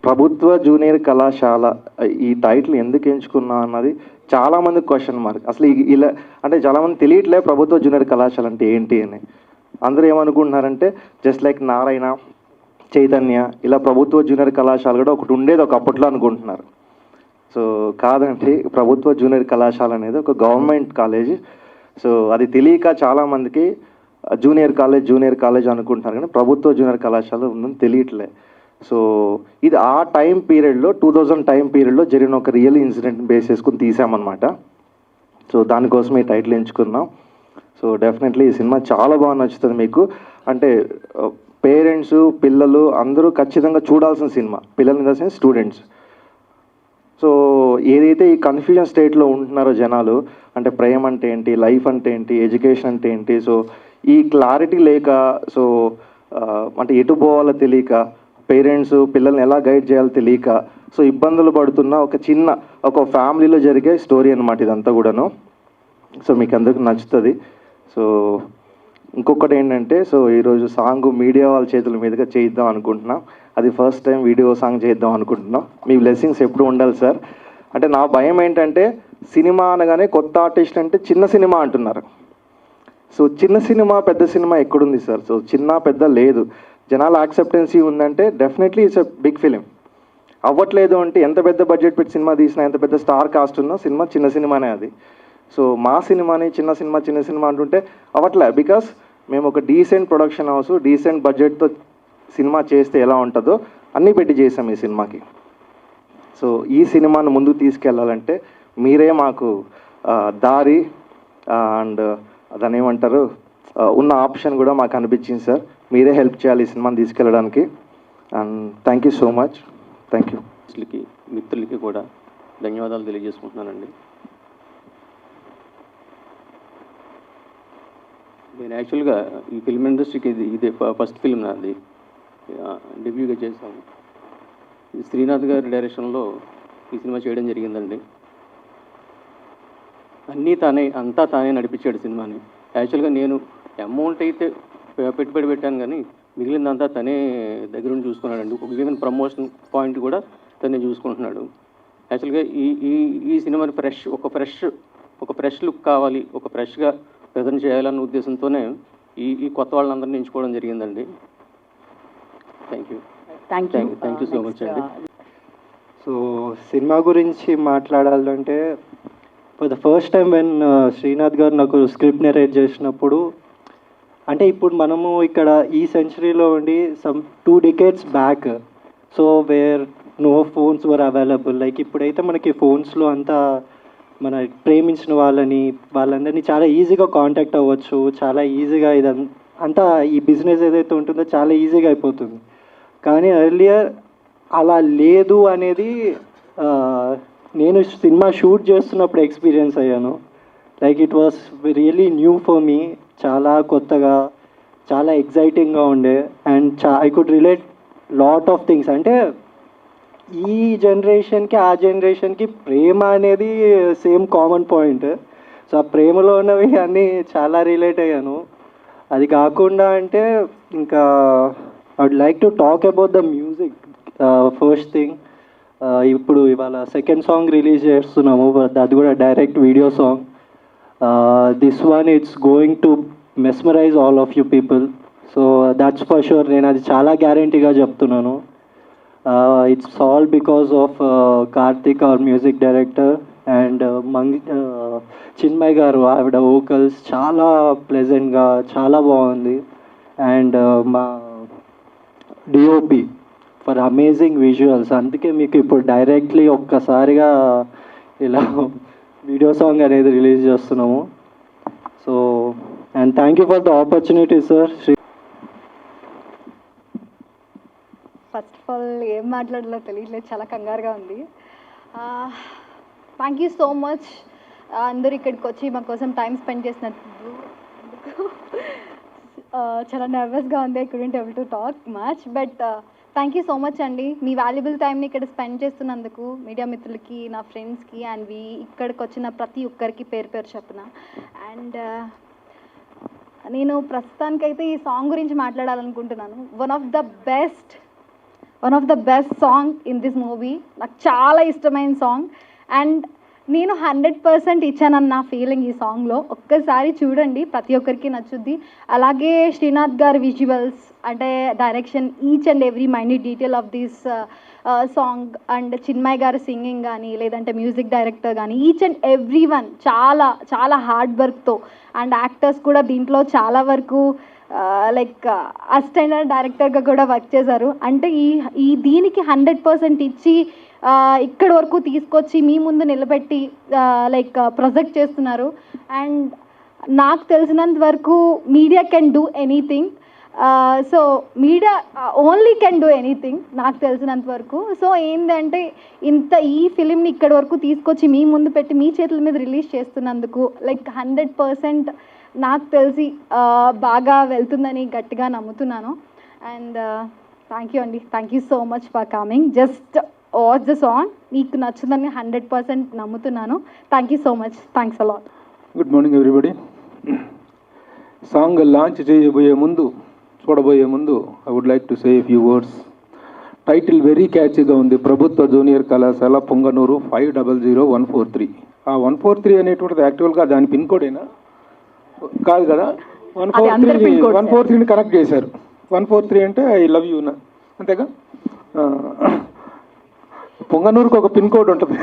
ప్రభుత్వ జూనియర్ కళాశాల ఈ టైటిల్ ఎందుకు ఎంచుకున్నా అన్నది చాలామంది క్వశ్చన్ మార్క్. అసలు ఇలా అంటే చాలామంది తెలియట్లే ప్రభుత్వ జూనియర్ కళాశాల అంటే ఏంటి అని. అందరూ ఏమనుకుంటున్నారంటే జస్ట్ లైక్ నారాయణ, చైతన్య ఇలా ప్రభుత్వ జూనియర్ కళాశాల కూడా ఒకటి ఉండేది ఒక అప్పట్లో అనుకుంటున్నారు. సో కాదండి, ప్రభుత్వ జూనియర్ కళాశాల అనేది ఒక గవర్నమెంట్ కాలేజ్. సో అది తెలియక చాలామందికి జూనియర్ కాలేజ్ అనుకుంటున్నారు, కానీ ప్రభుత్వ జూనియర్ కళాశాల ఉందని తెలియట్లే. సో ఇది ఆ టైం పీరియడ్లో 2000 టైం పీరియడ్లో జరిగిన ఒక రియల్ ఇన్సిడెంట్ బేస్ చేసుకుని తీసామన్నమాట. సో దానికోసం ఈ టైటిల్ ఎంచుకున్నాం. సో డెఫినెట్లీ ఈ సినిమా చాలా బాగా నచ్చుతుంది మీకు. అంటే పేరెంట్స్, పిల్లలు అందరూ ఖచ్చితంగా చూడాల్సిన సినిమా. పిల్లలు in the sense students. So ఏదైతే ఈ కన్ఫ్యూజన్ స్టేట్లో ఉంటున్నారో జనాలు, అంటే ప్రేమ అంటే ఏంటి, లైఫ్ అంటే ఏంటి, ఎడ్యుకేషన్ అంటే ఏంటి, సో ఈ క్లారిటీ లేక, సో అంటే ఎటు పోవాలో తెలియక, పేరెంట్స్ పిల్లల్ని ఎలా గైడ్ చేయాలో తెలియక, సో ఇబ్బందులు పడుతున్న ఒక ఫ్యామిలీలో జరిగే స్టోరీ అనమాట ఇదంతా కూడాను. సో మీకు అందరికి నచ్చుతుంది. సో ఇంకొకటి ఏంటంటే, సో ఈరోజు సాంగ్ మీడియా వాళ్ళ చేతుల మీదుగా చేద్దాం అనుకుంటున్నాం. అది ఫస్ట్ టైం వీడియో సాంగ్ చేద్దాం అనుకుంటున్నాం. మీ బ్లెస్సింగ్స్ ఎప్పుడు ఉండాలి సార్. అంటే నా భయం ఏంటంటే, సినిమా అనగానే కొత్త ఆర్టిస్ట్ అంటే చిన్న సినిమా అంటున్నారు. సో చిన్న సినిమా పెద్ద సినిమా ఎక్కడుంది సార్? సో చిన్న పెద్ద లేదు. జనాల యాక్సెప్టెన్సీ ఉందంటే definitely it's a big film. అవ్వట్లేదు అంటే ఎంత పెద్ద బడ్జెట్ పెట్టి సినిమా తీసినా, ఎంత పెద్ద స్టార్ కాస్ట్ ఉన్నా సినిమా చిన్న సినిమానే అది. సో మా సినిమాని చిన్న సినిమా అంటుంటే అవ్వట్లే. బికాస్ మేము ఒక డీసెంట్ ప్రొడక్షన్ హౌస్, డీసెంట్ బడ్జెట్తో సినిమా చేస్తే ఎలా ఉంటుందో అన్నీ పెట్టి చేసాం ఈ సినిమాకి. సో ఈ సినిమాను ముందుకు తీసుకెళ్ళాలంటే మీరే మాకు దారి అండ్ దాన్ని ఏమంటారు, ఉన్న ఆప్షన్ కూడా మాకు అనిపించింది సార్. మీరే హెల్ప్ చేయాలి ఈ సినిమాని తీసుకెళ్ళడానికి. And thank you so much. Thank you. మిత్రులకి కూడా ధన్యవాదాలు తెలియజేసుకుంటున్నానండి. నేను యాక్చువల్గా ఈ ఫిల్మ్ ఇండస్ట్రీకి ఇదే ఫస్ట్ ఫిల్మ్ నాది, డెబ్యూగా చేశాను. శ్రీనాథ్ గారి డైరెక్షన్లో ఈ సినిమా చేయడం జరిగిందండి. అంతా తానే నడిపించాడు సినిమాని. యాక్చువల్గా నేను అమౌంట్ అయితే పెట్టుబడి పెట్టాను, కానీ మిగిలిందంతా తనే దగ్గర నుండి చూసుకున్నాడండి. ఈవెన్ ప్రమోషన్ పాయింట్ కూడా తనే చూసుకుంటున్నాడు. యాక్చువల్గా ఈ సినిమాని ఒక ఫ్రెష్ లుక్ కావాలి, ఒక ఫ్రెష్గా ప్రజెంట్ చేయాలన్న ఉద్దేశంతోనే ఈ కొత్త వాళ్ళందరినీ ఎంచుకోవడం జరిగిందండి. థ్యాంక్ యూ సో మచ్ అండి. సో సినిమా గురించి మాట్లాడాలంటే, for the first time when Srinath గారు నాకు స్క్రిప్ట్ నెరేట్ చేసినప్పుడు, అంటే ఇప్పుడు మనము ఇక్కడ ఈ సెంచరీలో ఉండి some 2 decades back, so where no phones were available. Like ఇప్పుడైతే మనకి ఫోన్స్లో అంతా మన ప్రేమించిన వాళ్ళందరినీ చాలా ఈజీగా కాంటాక్ట్ అవ్వచ్చు, చాలా ఈజీగా అంతా ఈ బిజినెస్ ఏదైతే ఉంటుందో చాలా ఈజీగా అయిపోతుంది. కానీ ఎర్లియర్ అలా లేదు అనేది నేను సినిమా షూట్ చేస్తున్నప్పుడు ఎక్స్పీరియన్స్ అయ్యాను. Like it was really new for me. చాలా కొత్తగా, చాలా ఎగ్జైటింగ్గా ఉండే. And I could relate lot of things. అంటే ఈ జనరేషన్కి ఆ జనరేషన్కి ప్రేమ అనేది సేమ్ కామన్ పాయింట్. సో ఆ ప్రేమలో ఉన్నవి అన్నీ చాలా రిలేట్ అయ్యాను. అది కాకుండా అంటే ఇంకా I would like to talk about the music. First thing, ఇప్పుడు ఇవాళ సెకండ్ సాంగ్ రిలీజ్ చేస్తున్నాము, అది కూడా direct video song. This one it's going to mesmerise all of you people. So that's for sure. నేను అది చాలా గ్యారంటీగా చెప్తున్నాను. It's all because of Karthik, our music director, and Chinmayi garu, ఆవిడ వోకల్స్ చాలా ప్లెజెంట్గా చాలా బాగుంది. అండ్ మా డిఓపి ఫర్ అమేజింగ్ విజువల్స్. అందుకే మీకు ఇప్పుడు డైరెక్ట్లీ ఒక్కసారిగా ఇలా వీడియో సాంగ్ అనేది రిలీజ్ చేస్తున్నాము. So and thank you for the opportunity sir. First of all ఏం మాట్లాడాలో తెలియట్లేదు, చాలా కంగారుగా ఉంది. థ్యాంక్ యూ సో మచ్ అందరూ ఇక్కడికి వచ్చి మా కోసం టైం స్పెండ్ చేసినందుకు. చాలా నర్వస్గా ఉంది. I couldn't able to talk much, but thank you so much అండి. మీ వాల్యుబుల్ టైంని ఇక్కడ స్పెండ్ చేస్తున్నందుకు మీడియా మిత్రులకి, నా ఫ్రెండ్స్కి, అండ్ ఇక్కడికి వచ్చిన ప్రతి ఒక్కరికి పేరు చెప్పున. అండ్ నేను ప్రస్తుతానికైతే ఈ సాంగ్ గురించి మాట్లాడాలనుకుంటున్నాను. One of the best one of the best song in this movie. నాకు చాలా ఇష్టమైన సాంగ్ అండ్ నేను 100% ఇచ్చానన్న నా ఫీలింగ్ ఈ సాంగ్లో. ఒక్కసారి చూడండి, ప్రతి ఒక్కరికి నచ్చుద్ది. అలాగే శ్రీనాథ్ గారి విజువల్స్ అంటే direction, each and every minute detail of this song and Chinmay గారి సింగింగ్ కానీ లేదంటే మ్యూజిక్ డైరెక్టర్ కానీ ఈచ్ అండ్ ఎవ్రీ వన్ చాలా చాలా హార్డ్ వర్క్తో అండ్ యాక్టర్స్ కూడా దీంట్లో చాలా వరకు లైక్ అసిస్టెంట్ డైరెక్టర్గా కూడా వర్క్ చేశారు. అంటే ఈ దీనికి 100% ఇచ్చి ఇక్కడి వరకు తీసుకొచ్చి మీ ముందు నిలబెట్టి లైక్ ప్రొజెక్ట్ చేస్తున్నారు. అండ్ నాకు తెలిసినంత వరకు media can do anything. So media only can do anything నాకు తెలిసినంత వరకు. సో ఏంటంటే ఈ ఫిలింని ఇక్కడి వరకు తీసుకొచ్చి మీ ముందు పెట్టి మీ చేతుల మీద రిలీజ్ చేస్తున్నందుకు లైక్ 100% నాకు తెలిసి బాగా వెళ్తుందని గట్టిగా నమ్ముతున్నాను. అండ్ థ్యాంక్ యూ అండి, thank you so much for coming. Just watch the song, మీకు నచ్చుదని 100% నమ్ముతున్నాను. Thank you so much, thanks a lot. Good morning everybody. Song launch చూడబోయే ముందు I would like to say a few words. Title very క్యాచీగా ఉంది, ప్రభుత్వ junior కళాశాల పొంగనూరు 500143. ఆ 143 అనేటువంటిది యాక్చువల్గా దాని పిన్ కోడేనా కాదు కదా, 143ని కనెక్ట్ చేశారు. 143 అంటే ఐ లవ్ యూ అంతేగా. పొంగనూరుకు ఒక పిన్ కోడ్ ఉంటుంది.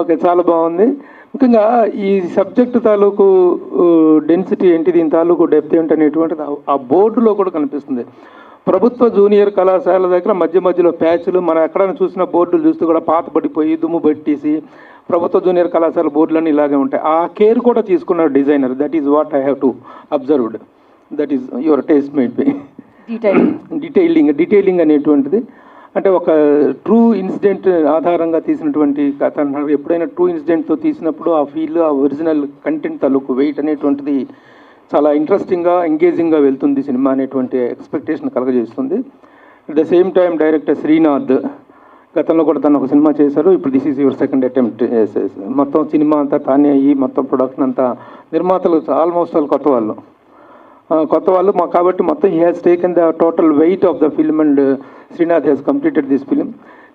ఓకే, చాలా బాగుంది. ముఖ్యంగా ఈ సబ్జెక్టు తాలూకు డెన్సిటీ ఏంటి, దీని తాలూకు డెప్త్ ఏంటి అనేటువంటిది ఆ బోర్డులో కూడా కనిపిస్తుంది. ప్రభుత్వ జూనియర్ కళాశాల దగ్గర మధ్యలో ప్యాచ్లు, మనం ఎక్కడైనా చూసిన బోర్డులు చూస్తూ కూడా పాత పడిపోయి దుమ్ము పట్టేసి ప్రభుత్వ జూనియర్ కళాశాల బోర్డులన్నీ ఇలాగే ఉంటాయి. ఆ కేర్ కూడా తీసుకున్నారు designer. That is what I have to observed. That is your taste made by detailing అనేటువంటిది. అంటే ఒక ట్రూ ఇన్సిడెంట్ ఆధారంగా తీసినటువంటి కథ అన్నారు. ఎప్పుడైనా ట్రూ ఇన్సిడెంట్తో తీసినప్పుడు ఆ ఫీల్, ఆ ఒరిజినల్ కంటెంట్ తాలూకు వెయిట్ అనేటువంటిది చాలా ఇంట్రెస్టింగ్గా, ఎంగేజింగ్గా వెళ్తుంది సినిమా అనేటువంటి ఎక్స్పెక్టేషన్ కలగజేస్తుంది. At the same time director Srinath గతంలో కూడా తను ఒక సినిమా చేశారు. ఇప్పుడు this is your second attempt. మొత్తం సినిమా అంతా తానే అయ్యి మొత్తం ప్రొడక్షన్ అంతా నిర్మాతలు ఆల్మోస్ట్ వాళ్ళు కొత్త వాళ్ళు కాబట్టి మొత్తం he has taken the total weight of the film and Srinath has completed this film.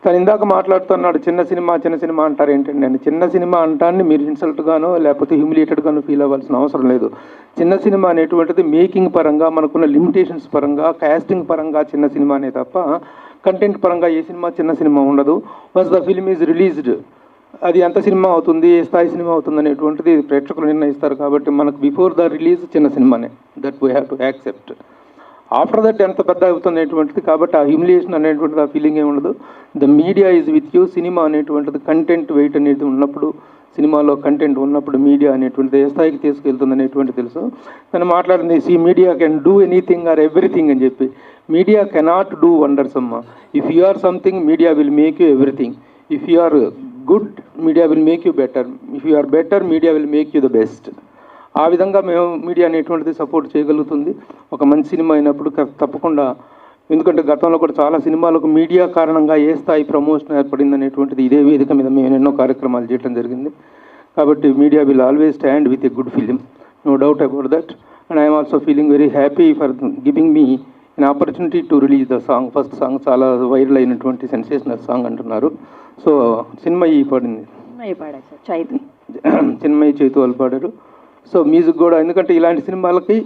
తను ఇందాక మాట్లాడుతున్నాడు చిన్న సినిమా అంటారు ఏంటండి. నేను చిన్న సినిమా అంటాన్ని మీరు ఇన్సల్ట్గానో లేకపోతే హ్యూమిలియేటెడ్గానో ఫీల్ అవ్వాల్సిన అవసరం లేదు. చిన్న సినిమా అనేటువంటిది మేకింగ్ పరంగా, మనకున్న లిమిటేషన్స్ పరంగా, కాస్టింగ్ పరంగా చిన్న సినిమానే తప్ప కంటెంట్ పరంగా ఏ సినిమా చిన్న సినిమా ఉండదు. Once the film is released అది ఎంత సినిమా అవుతుంది, ఏ స్థాయి సినిమా అవుతుంది అనేటువంటిది ప్రేక్షకులు నిర్ణయిస్తారు. కాబట్టి మనకు బిఫోర్ ద రిలీజ్ చిన్న సినిమానే, that we have to accept. After that ఎంత పెద్ద అవుతుంది అనేటువంటిది, కాబట్టి ఆ హ్యూమిలియేషన్ అనేటువంటిది, ఆ ఫీలింగ్ ఏమి ఉండదు. The media is with you. Cinema అనేటువంటిది కంటెంట్ వెయిట్ అనేది ఉన్నప్పుడు, సినిమాలో కంటెంట్ ఉన్నప్పుడు మీడియా అనేటువంటిది ఏ స్థాయికి తీసుకెళ్తుంది అనేటువంటి తెలుసు. తను మాట్లాడింది media can do anything or everything అని చెప్పి. మీడియా కెనాట్ డూ వండర్స్ అమ్మ. If you are something, media will make you everything. If you are good, media will make you better. If you are better, media will make you the best. ఆ విధంగా మేము media అనేటువంటిది support చేయగలుగుతుంది ఒక మంచి cinema అయినప్పుడు తప్పకుండా. ఎందుకంటే గతంలో కూడా చాలా సినిమాలకు మీడియా కారణంగా ఏ స్థాయి ప్రమోషన్ ఏర్పడింది అనేటువంటిది ఇదే వేదిక మీద మేము ఎన్నో కార్యక్రమాలు చేయడం జరిగింది. కాబట్టి media will always stand with a good film, no doubt about that. And I'm also feeling very happy for giving me an opportunity to release the song. First song చాలా వైరల్ అయినటువంటి సెన్సేషనల్ సాంగ్ అంటున్నారు. So Chinmayi పాడింది, చిన్మయి చైతు వాళ్ళు పాడారు. So music కూడా, ఎందుకంటే ఇలాంటి సినిమాలకి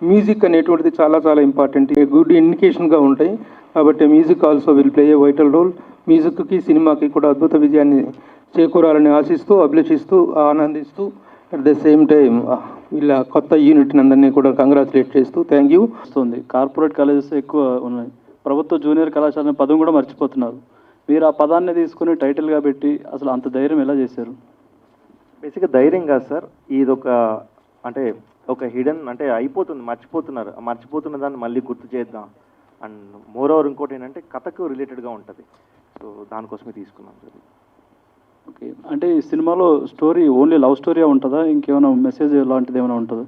మ్యూజిక్ అనేటువంటిది చాలా చాలా ఇంపార్టెంట్, గుడ్ ఇండికేషన్గా ఉంటాయి. కాబట్టి music also will play a vital role. మ్యూజిక్కి సినిమాకి కూడా అద్భుత విజయాన్ని చేకూరాలని ఆశిస్తూ, అభిలషిస్తూ, ఆనందిస్తూ, అట్ ద సేమ్ టైం వీళ్ళ కొత్త యూనిట్ని అందరినీ కూడా కంగ్రాచులేట్ చేస్తూ థ్యాంక్ యూ. వస్తుంది. కార్పొరేట్ కాలేజెస్ ఎక్కువ ఉన్నాయి, ప్రభుత్వ జూనియర్ కళాశాల అనే పదం కూడా మర్చిపోతున్నారు. మీరు ఆ పదాన్ని తీసుకుని టైటిల్గా పెట్టి అసలు అంత ధైర్యం ఎలా చేశారు? బేసిక్గా ధైర్యం కాదు సార్, ఇది ఒక హిడెన్, అంటే అయిపోతుంది, మర్చిపోతున్న దాన్ని మళ్ళీ గుర్తు చేద్దాం. అండ్ మోర్ ఓవర్ ఇంకోటి ఏంటంటే కథకు రిలేటెడ్గా ఉంటుంది. సో దానికోసమే తీసుకున్నాం సార్. ఓకే, అంటే ఈ సినిమాలో స్టోరీ ఓన్లీ లవ్ స్టోరీ ఉంటుందా, ఇంకేమైనా మెసేజ్ లాంటిది ఏమైనా ఉంటుందా?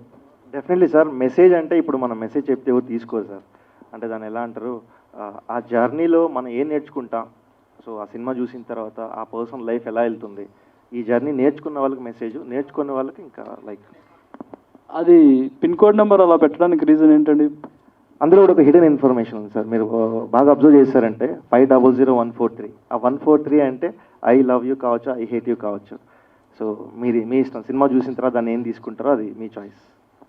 Definitely sir. మెసేజ్ అంటే ఇప్పుడు మనం మెసేజ్ చెప్తే ఎవరు తీసుకోరు సార్. అంటే దాన్ని ఎలా అంటారు, ఆ జర్నీలో మనం ఏం నేర్చుకుంటాం. సో ఆ సినిమా చూసిన తర్వాత ఆ పర్సన్ లైఫ్ ఎలా వెళ్తుంది, ఈ జర్నీ నేర్చుకున్న వాళ్ళకి మెసేజ్, నేర్చుకున్న వాళ్ళకి ఇంకా లైక్. అది పిన్ కోడ్ నెంబర్ అలా పెట్టడానికి రీజన్ ఏంటండి? అందులో కూడా ఒక హిడెన్ ఇన్ఫర్మేషన్ ఉంది సార్. మీరు బాగా అబ్జర్వ్ చేశారంటే 500143 ఆ 143 అంటే ఐ లవ్ యూ కావచ్చు, ఐ హేట్ యూ కావచ్చు. సో మీ ఇష్టం, సినిమా చూసిన తర్వాత దాన్ని ఏం తీసుకుంటారో అది మీ చాయిస్.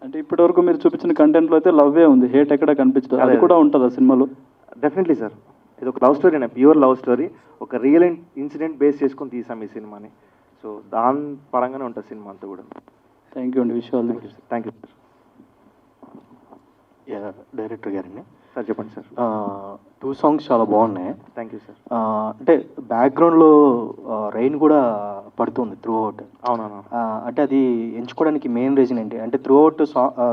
అంటే ఇప్పటివరకు మీరు చూపించిన కంటెంట్లో అయితే లవ్వే ఉంది, హేట్ ఎక్కడ కనిపించదు. అది అదే. కూడా ఉంటుందా సినిమాలో? డెఫినెట్లీ సార్, ఇది ఒక love story, pure love story, ఒక రియల్ ఇన్సిడెంట్ బేస్ చేసుకొని తీసాం ఈ సినిమాని. సో దాని పరంగానే ఉంటుంది సినిమా అంతా కూడా. థ్యాంక్ యూ అండి, విషయాలు. Thank you sir. డైరెక్టర్ గారండి, సార్ చెప్పండి సార్. 2 సాంగ్స్ చాలా బాగున్నాయి. Thank you sir. అంటే బ్యాక్గ్రౌండ్లో రెయిన్ కూడా పడుతుంది త్రూ అవుట్. అవునవును. అంటే అది ఎంచుకోవడానికి మెయిన్ రీజన్ ఏంటి అంటే త్రూ అవుట్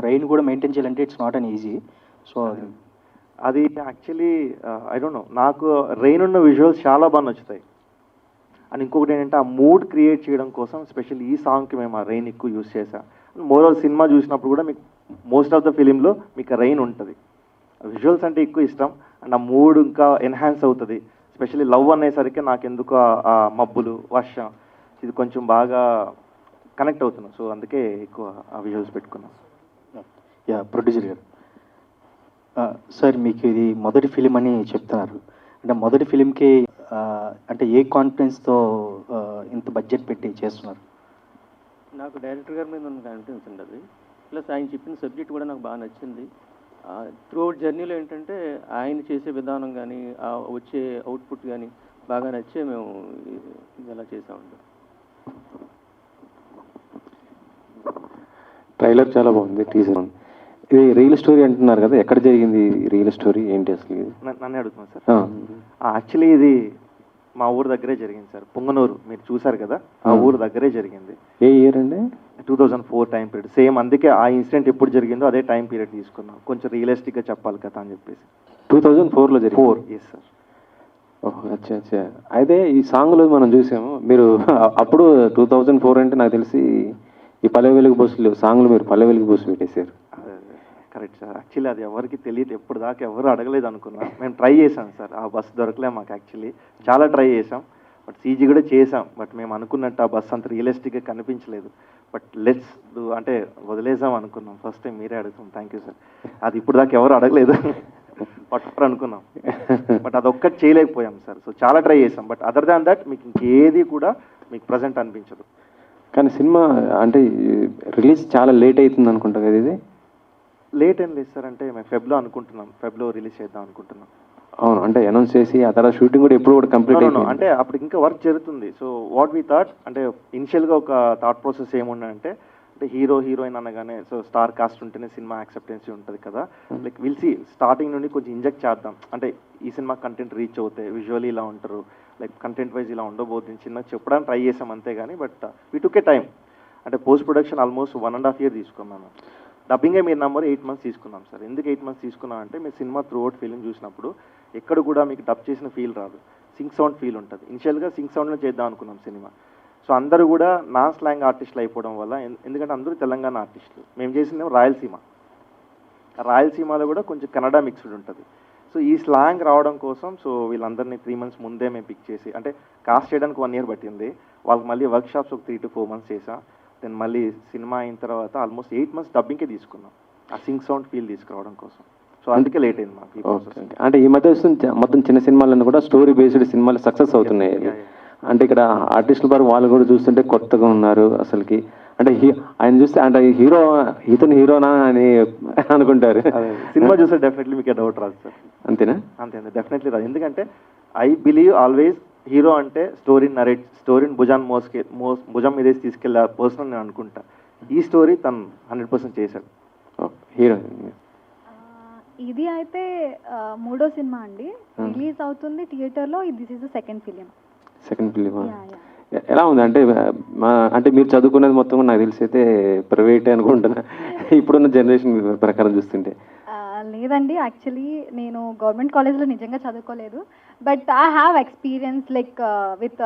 రెయిన్ కూడా మెయింటైన్ చేయాలంటే it's not an easy. So అది యాక్చువల్లీ ఐ డోంట్ నో, నాకు రెయిన్ ఉన్న విజువల్స్ చాలా బాగా నచ్చుతాయి. అండ్ ఇంకొకటి ఏంటంటే ఆ మూడ్ క్రియేట్ చేయడం కోసం స్పెషల్ ఈ సాంగ్కి మేము ఆ రెయిన్ ఎక్కువ యూస్ చేసాం. మోరల్ సినిమా చూసినప్పుడు కూడా మీకు మోస్ట్ ఆఫ్ ద ఫిలింలో మీకు రెయిన్ ఉంటుంది. విజువల్స్ అంటే ఎక్కువ ఇష్టం అండ్ ఆ మూడ్ ఇంకా ఎన్హాన్స్ అవుతుంది. స్పెషల్లీ లవ్ అనేసరికి నాకు ఎందుకు ఆ మబ్బులు, వర్షం ఇది కొంచెం బాగా కనెక్ట్ అవుతున్నాం. సో అందుకే ఎక్కువ ఆ విజువల్స్ పెట్టుకున్నాం. ప్రొడ్యూసర్ గారు, సార్ మీకు ఇది మొదటి ఫిలిం అని చెప్తున్నారు. అంటే మొదటి ఫిలింకి అంటే ఏ కాన్ఫిడెన్స్తో ఇంత బడ్జెట్ పెట్టి చేస్తున్నారు? నాకు డైరెక్టర్ గారి మీద ఉన్న కాన్ఫిడెన్స్ ఉండదు, ప్లస్ ఆయన చెప్పిన సబ్జెక్ట్ కూడా నాకు బాగా నచ్చింది. త్రూ అవుట్ జర్నీలో ఏంటంటే ఆయన చేసే విధానం కానీ వచ్చే అవుట్పుట్ కానీ బాగా నచ్చే మేము ఇది ఎలా చేసామండి. ట్రైలర్ చాలా బాగుంది, టీజర్ ఉంది. ఇది రియల్ స్టోరీ అంటున్నారు కదా, ఎక్కడ జరిగింది రియల్ స్టోరీ ఏంటి అసలు ఇది? నన్నే అడుగుతున్నాను సార్. యాక్చువల్లీ ఇది మా ఊరు దగ్గరే జరిగింది సార్, పుంగనూరు. మీరు చూసారు కదా, ఆ ఊరు దగ్గరే జరిగింది. ఏ ఇయర్ అండి? 2004 టైం పీరియడ్ సేమ్. అందుకే ఆ ఇన్సిడెంట్ ఎప్పుడు జరిగిందో అదే టైం పీరియడ్ తీసుకున్నాం, కొంచెం రియలిస్టిక్గా చెప్పాలి కదా అని చెప్పేసి. 2004లో జరిగింది? 4, ఎస్ సార్. ఓహో, అచ్చా అచ్చా. అయితే ఈ సాంగ్లో మనం చూసాము, మీరు అప్పుడు 2004 అంటే నాకు తెలిసి ఈ పల్లె వెలుగు బస్సులు సాంగ్లు మీరు పల్లె వెలుగు బస్సు పెట్టేశారు. Correct sir. యాక్చువల్లీ అది ఎవరికి తెలియదు, ఎప్పుడు దాకా ఎవరు అడగలేదు అనుకున్నాం. మేము ట్రై చేసాం సార్, ఆ బస్సు దొరకలే మాకు. యాక్చువల్లీ చాలా ట్రై చేసాం, బట్ సీజీ కూడా చేసాం. బట్ మేము అనుకున్నట్టు ఆ బస్సు అంత రియలిస్టిక్గా కనిపించలేదు. బట్ లెట్స్ అంటే వదిలేసాం అనుకున్నాం. ఫస్ట్ టైం మీరే అడుగుతాం. Thank you sir. అది ఇప్పుడు దాకా ఎవరు అడగలేదు, పట్టు అనుకున్నాం. బట్ అదొక్కటి చేయలేకపోయాం సార్. సో చాలా ట్రై చేసాం, బట్ అదర్ దాన్ దట్ మీకు ఇంకేది కూడా మీకు ప్రజెంట్ అనిపించదు. కానీ సినిమా అంటే రిలీజ్ చాలా లేట్ అవుతుంది అనుకుంటా కదా ఇది? లేట్ ఏం లేదు సార్, అంటే మేము ఫెబ్లో అనుకుంటున్నాం, ఫెబ్లో రిలీజ్ చేద్దాం అనుకుంటున్నాం. అవును, అంటే అనౌన్స్ చేసి ఆ తర్వాత షూటింగ్ కూడా ఎప్పుడు కూడా కంప్లీట్ అయిపోయింది. అంటే అప్పుడు ఇంకా వర్క్ జరుగుతుంది. సో వాట్ వీ థాట్ అంటే ఇనిషియల్గా ఒక థాట్ ప్రాసెస్ ఏముండంటే, అంటే హీరో హీరోయిన్ అనగానే సో స్టార్ కాస్ట్ ఉంటేనే సినిమా యాక్సెప్టెన్సీ ఉంటుంది కదా. లైక్ విల్సి స్టార్టింగ్ నుండి కొంచెం ఇంజెక్ట్ చేద్దాం, అంటే ఈ సినిమా కంటెంట్ రీచ్ అవుతాయి, విజువల్లీ ఇలా ఉంటారు, లైక్ కంటెంట్ వైజ్ ఇలా ఉండబోతుంది చిన్న చెప్పడానికి ట్రై చేసాం అంతే. కానీ but we took A time. అంటే పోస్ట్ ప్రొడక్షన్ ఆల్మోస్ట్ 1.5 year తీసుకున్నాను. డబ్బింగే మీరు నంబర్ 8 months తీసుకున్నాం సార్. ఎందుకు 8 months తీసుకున్నాం అంటే, మీరు సినిమా త్రూ అవుట్ ఫిలిం చూసినప్పుడు ఎక్కడ కూడా మీకు డబ్ చేసిన ఫీల్ రాదు, సింగ్ సౌండ్ ఫీల్ ఉంటుంది. ఇనిషియల్గా సింగ్ సౌండ్లో చేద్దాం అనుకున్నాం సినిమా. సో అందరూ కూడా నా స్లాంగ్ ఆర్టిస్టులు అయిపోవడం వల్ల, ఎందుకంటే అందరూ తెలంగాణ ఆర్టిస్టులు, మేము చేసిందేమో రాయలసీమ. రాయలసీమలో కూడా కొంచెం కన్నడ మిక్స్డ్ ఉంటుంది. సో ఈ స్లాంగ్ రావడం కోసం సో వీళ్ళందరినీ 3 months ముందే మేము పిక్ చేసి, అంటే కాస్ట్ చేయడానికి 1 year పట్టింది. వాళ్ళకి మళ్ళీ వర్క్ షాప్స్ ఒక 3 to 4 months చేసాం. దెన్ మళ్ళీ సినిమా అయిన తర్వాత ఆల్మోస్ట్ 8 months డబ్బింగ్కే తీసుకున్నాం, ఆ సింగ్ సౌండ్ ఫీల్ తీసుకురావడం కోసం. సో అందుకే లేట్ అయింది మాకు ఈ ప్రాసెస్. అంటే ఈ మధ్య మొత్తం చిన్న సినిమాలన్నీ కూడా స్టోరీ బేస్డ్ సినిమాలు సక్సెస్ అవుతున్నాయి. అంటే ఇక్కడ ఆర్టిస్టుల వారు వాళ్ళు కూడా చూస్తుంటే కొత్తగా ఉన్నారు అసలుకి. అంటే ఆయన చూస్తే అంటే ఇతను హీరోనా అని అనుకుంటారు. సినిమా చూస్తే డెఫినెట్లీ మీకు డౌట్ రాదు సార్. అంతేనా? అంతే డెఫినెట్లీ రాదు. ఎందుకంటే ఐ బిలీవ్ ఆల్వేస్ హీరో అంటే స్టోరీని భుజం మీద తీసుకెళ్ళే పర్సన్ నేను అనుకుంటా. ఈ స్టోరీ తను 100% చేశాడు. హీరో ఇది అయితే 3వ సినిమా అండి, రిలీజ్ అవుతుంది థియేటర్లో. This is the second film. ఎలా ఉంది అంటే అంటే మీరు చదువుకునేది మొత్తం నాకు తెలిసి అయితే ప్రైవేట్ అనుకుంటున్నా ఇప్పుడున్న జనరేషన్ ప్రకారం చూస్తుంటే. లేదండి, యాక్చువల్లీ నేను గవర్నమెంట్ కాలేజ్లో నిజంగా చదువుకోలేదు. But I have experience like with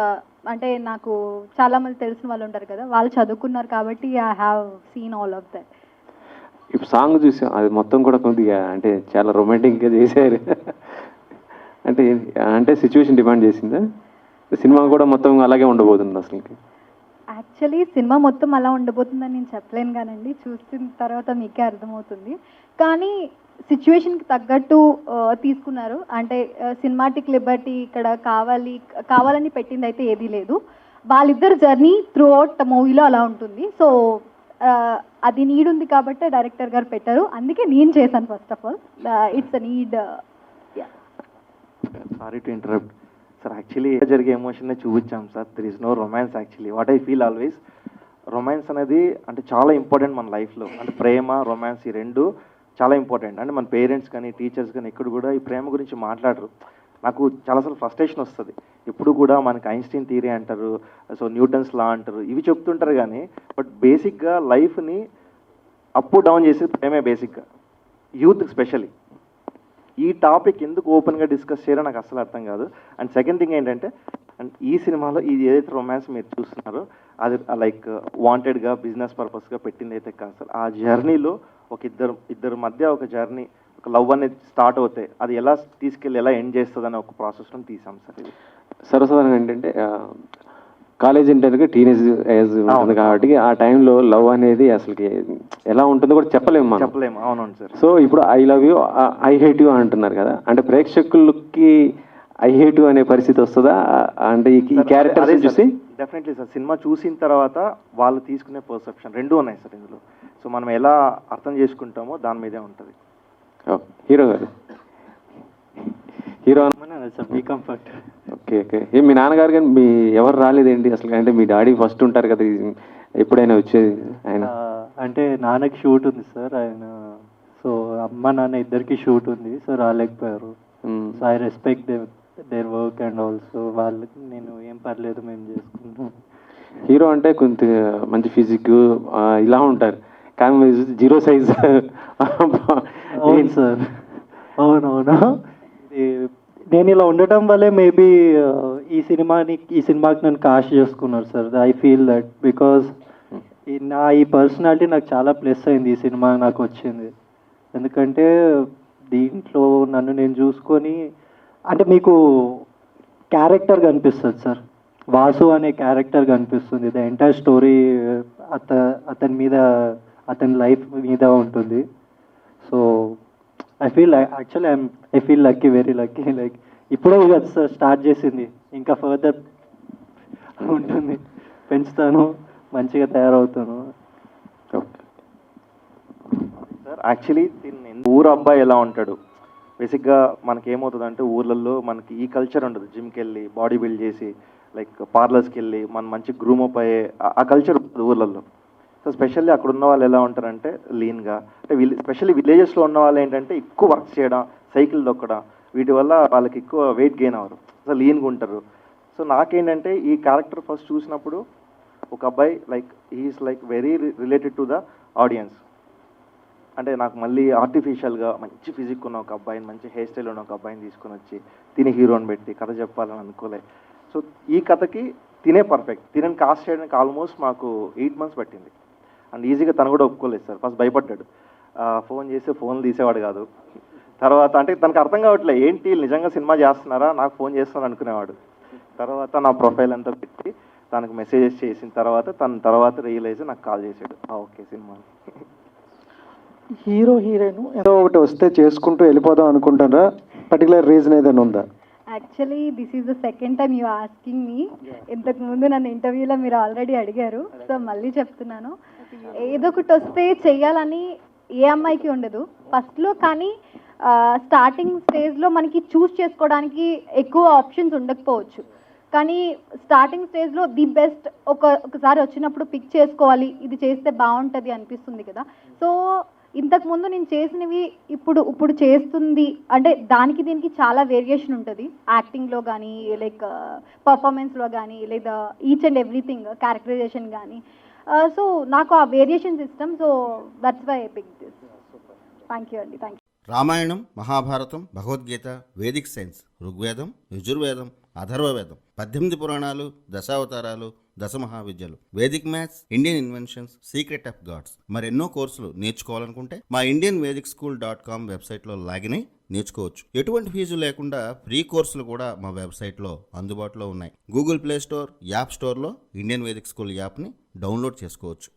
అంటే నాకు చాలామంది తెలిసిన వాళ్ళు ఉంటారు కదా, వాళ్ళు చదువుకున్నారు కాబట్టి I have seen all of that. ఇప్పుడు సాంగ్ చూసాం, అది మొత్తం కూడా కొద్దిగా అంటే చాలా రొమాంటిక్గా చేశారు. అంటే సిచ్యువేషన్ డిమాండ్ చేసిందా? సినిమా కూడా మొత్తం అలాగే ఉండబోతుంది అసలుకి? యాక్చువల్లీ సినిమా మొత్తం అలా ఉండబోతుందని నేను చెప్పలేను కానండి, చూసిన తర్వాత మీకే అర్థమవుతుంది. కానీ సిచ్యువేషన్కి తగ్గట్టు తీసుకున్నారు. అంటే సినిమాటిక్ లిబర్టీ ఇక్కడ కావాలని పెట్టింది అయితే ఏదీ లేదు. వాళ్ళిద్దరు జర్నీ త్రూ అవుట్ మూవీలో అలా ఉంటుంది. సో అది నీడ్ ఉంది కాబట్టి డైరెక్టర్ గారు పెట్టారు. అందుకే నేను చేశాను. First of all it's a need. Sorry to interrupt sir. Actually జరిగే ఎమోషన్నే చూపించాం sir. There is no romance. Actually what I feel always, romance అనేది అంటే చాలా ఇంపార్టెంట్ మన లైఫ్లో. అంటే ప్రేమ, రొమాన్స్ ఈ రెండు చాలా ఇంపార్టెంట్. అంటే మన పేరెంట్స్ కానీ టీచర్స్ కానీ ఎక్కడ కూడా ఈ ప్రేమ గురించి మాట్లాడరు. నాకు చాలాసార్లు ఫ్రస్ట్రేషన్ వస్తుంది. ఇప్పుడు కూడా మనకి ఐన్స్టీన్ థియరీ అంటారు, సో న్యూటన్స్ లా అంటారు, ఇవి చెప్తుంటారు కానీ బట్ బేసిక్గా లైఫ్ని అప్ డౌన్ చేసేది ప్రేమే బేసిక్గా, యూత్ స్పెషల్లీ. ఈ టాపిక్ ఎందుకు ఓపెన్గా డిస్కస్ చేయాలో నాకు అసలు అర్థం కాదు. అండ్ సెకండ్ థింగ్ ఏంటంటే, అండ్ ఈ సినిమాలో ఇది ఏదైతే రొమాన్స్ మీరు చూస్తున్నారో అది లైక్ వాంటెడ్గా బిజినెస్ పర్పస్గా పెట్టింది అయితే కాదు సార్. ఆ జర్నీలో ఒక ఇద్దరు మధ్య ఒక జర్నీ, ఒక లవ్ అనేది స్టార్ట్ అవుతాయి, అది ఎలా తీసుకెళ్ళి ఎలా ఎండ్ చేస్తుంది అనే ఒక ప్రాసెస్లో తీసాం సార్. ఇది సర్వసాధారణంగా ఏంటంటే కాలేజ్ ఇంటర్కి టీనేజ్ ఏజ్ ఉంటుంది కాబట్టి ఆ టైంలో లవ్ అనేది అసలుకి ఎలా ఉంటుందో కూడా చెప్పలేము మనం. చెప్పలేము. అవునవును సార్. సో ఇప్పుడు I love you, I hate you అంటున్నారు కదా, అంటే ప్రేక్షకులకి ఐ హేట్ యూ అనే పరిస్థితి వస్తుందా? అంటే ఈ క్యారెక్టర్ చూసి డెఫినెట్లీ సార్. సినిమా చూసిన తర్వాత వాళ్ళు తీసుకునే పర్సెప్షన్ రెండూ ఉన్నాయి సార్ ఇందులో. సో మనం ఎలా అర్థం చేసుకుంటామో దాని మీదే ఉంటుంది. హీరో గారు, హీరో సార్ మీ కంఫర్ట్. Okay okay. మీ నాన్నగారు కానీ మీ ఎవరు రాలేదేంటి అసలు? అంటే మీ డాడీ ఫస్ట్ ఉంటారు కదా, ఎప్పుడైనా వచ్చేది ఆయన? అంటే నాన్నకి షూట్ ఉంది సార్. ఆయన సో అమ్మ నాన్న ఇద్దరికి షూట్ ఉంది, సో రాలేకపోయారు. So I respect their work and also వాళ్ళకి నేను ఏం పర్లేదు మేము చేసుకుంటాం. హీరో అంటే కొంత మంచి ఫిజిక్ ఇలా ఉంటారు, కానీ జీరో సైజ్. అవును సార్, అవునవును. నేను ఇలా ఉండటం వల్లే మేబీ ఈ సినిమాకి నన్ను కాస్ట్ చేసుకున్నారు sir. I feel that because ఈ పర్సనాలిటీ నాకు చాలా ప్లస్ అయింది ఈ సినిమా నాకు వచ్చింది. ఎందుకంటే దీంట్లో నన్ను నేను చూసుకొని, అంటే మీకు క్యారెక్టర్ కనిపిస్తుంది సార్, వాసు అనే క్యారెక్టర్ కనిపిస్తుంది. ద ఎంటైర్ స్టోరీ అతని మీద, అతని లైఫ్ మీద ఉంటుంది. So I feel lucky, very lucky. Like ఇప్పుడే కదా సార్ స్టార్ట్ చేసింది, ఇంకా ఫర్దర్ ఉంటుంది, పెంచుతాను, మంచిగా తయారవుతాను సార్. యాక్చువల్లీ ఊరు అబ్బాయి ఎలా ఉంటాడు, బేసిక్గా మనకి ఏమవుతుందంటే ఊర్లలో మనకి ఈ కల్చర్ ఉండదు. జిమ్కి వెళ్ళి బాడీ బిల్డ్ చేసి లైక్ పార్లర్స్కి వెళ్ళి మనం మంచి గ్రూమ్ అప్ అయ్యే ఆ కల్చర్ ఉంటుంది ఊర్లలో. సో స్పెషల్లీ అక్కడ ఉన్న వాళ్ళు ఎలా ఉంటారంటే లీన్గా, అంటే స్పెషల్లీ విలేజెస్లో ఉన్న వాళ్ళు ఏంటంటే ఎక్కువ వర్క్ చేయడం, సైకిల్ తొక్కడం, వీటి వల్ల వాళ్ళకి ఎక్కువ వెయిట్ గెయిన్ అవ్వరు, అసలు లీన్గా ఉంటారు. సో నాకేంటంటే ఈ క్యారెక్టర్ ఫస్ట్ చూసినప్పుడు ఒక అబ్బాయి like he is like very related to the audience. అంటే నాకు మళ్ళీ ఆర్టిఫిషియల్గా మంచి ఫిజిక్ ఉన్న ఒక అబ్బాయిని, మంచి హెయిర్ స్టైల్ ఉన్న ఒక అబ్బాయిని తీసుకొని వచ్చి తిని హీరోని పెట్టి కథ చెప్పాలని అనుకోలే. సో ఈ కథకి తినే పర్ఫెక్ట్. తినని కాస్ట్ చేయడానికి ఆల్మోస్ట్ మాకు 8 months పట్టింది. అండ్ ఈజీగా తను కూడా ఒప్పుకోలేదు సార్. ఫస్ట్ భయపడ్డాడు, ఫోన్ చేస్తే ఫోన్లు తీసేవాడు కాదు. తర్వాత అంటే తనకు అర్థం కావట్లేదు, ఏంటి నిజంగా సినిమా చేస్తున్నారా, నాకు ఫోన్ చేస్తాను అనుకునేవాడు. తర్వాత నా ప్రొఫైల్ అంతా పెట్టి తనకు మెసేజెస్ చేసిన తర్వాత రియలైజ్ నాకు కాల్ చేశాడు, ఓకే సినిమా. హీరో హీరోయిన్ ఏదో ఒకటి వస్తే చేసుకుంటూ వెళ్ళిపోదాం అనుకుంటారా? పర్టికులర్ రీజన్ ఏదైనా ఉందా? Actually this is the second time you asking me. ఇంతకు ముందు నన్ను ఇంటర్వ్యూలో మీరు ఆల్రెడీ అడిగారు, సో మళ్ళీ చెప్తున్నాను. ఏదో ఒకటి వస్తే చెయ్యాలని ఏ అమ్మాయికి ఉండదు ఫస్ట్లో, కానీ స్టార్టింగ్ స్టేజ్లో మనకి చూస్ చేసుకోవడానికి ఎక్కువ ఆప్షన్స్ ఉండకపోవచ్చు. కానీ స్టార్టింగ్ స్టేజ్లో ది బెస్ట్ ఒకసారి వచ్చినప్పుడు పిక్ చేసుకోవాలి, ఇది చేస్తే బాగుంటుంది అనిపిస్తుంది కదా. సో ఇంతకుముందు నేను చేసినవి ఇప్పుడు చేస్తుంది అంటే దానికి దీనికి చాలా వేరియేషన్ ఉంటుంది. యాక్టింగ్లో కానీ, లైక్ పర్ఫార్మెన్స్లో కానీ, లేదా ఈచ్ అండ్ ఎవ్రీథింగ్ క్యారెక్టరైజేషన్ కానీ. సో నాకు ఆ వేరియేషన్స్ ఇష్టం. So that's why I pick this. Thank you అండి. Thank you. Ramayanam, Mahabharatam, Bhagavadgita, Vedic science, Rigvedam, Yajurvedam, Atharvavedam, 18 పురాణాలు, దశావతారాలు, దశమహావిద్యలు, Vedic maths, Indian inventions, secret of gods, మరెన్నో కోర్సులు నేర్చుకోవాలనుకుంటే మా indianvedicSchool.com వెబ్సైట్లో లాగిన్ అయి నేర్చుకోవచ్చు. ఎటువంటి ఫీజు లేకుండా ఫ్రీ కోర్సులు కూడా మా వెబ్సైట్లో అందుబాటులో ఉన్నాయి. గూగుల్ ప్లే స్టోర్, యాప్ స్టోర్లో ఇండియన్ వేదిక్ స్కూల్ యాప్ని డౌన్లోడ్ చేసుకోవచ్చు.